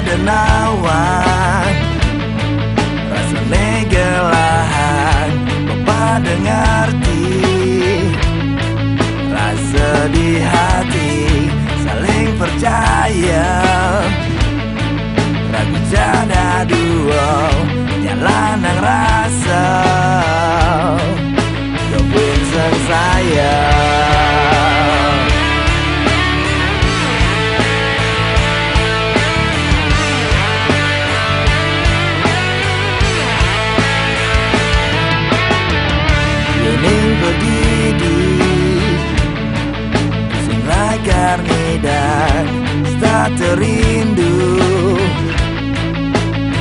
denawan rasane gelahan Bapak dengarti rasa di hati saling percaya ragu jada dua jalan yang rasa gabung sang sayang. Yening berdiri sing lagar dan tak terindu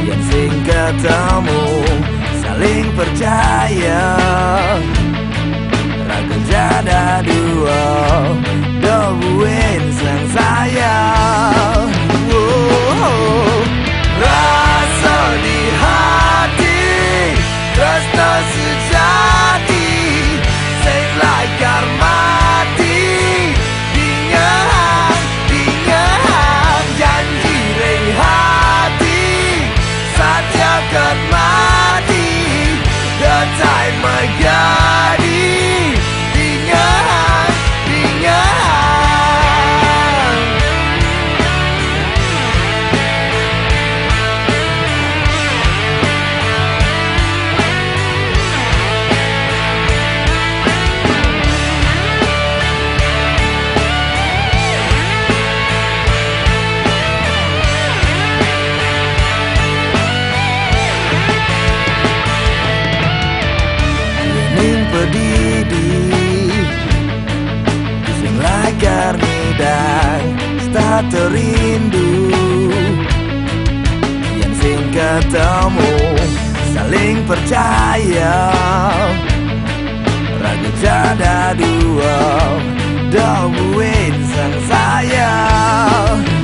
yang sing ketemu saling percaya ragu jada dua dobuin sang sayang. Rasa di hati rasa sejati sing lagar mati dingan janji ring hati satiakan mati detai menjadi dingan berdiri sing lagar dan tak terindu yang sing ketemu saling percaya ragu jada dua dobuin sang sayang.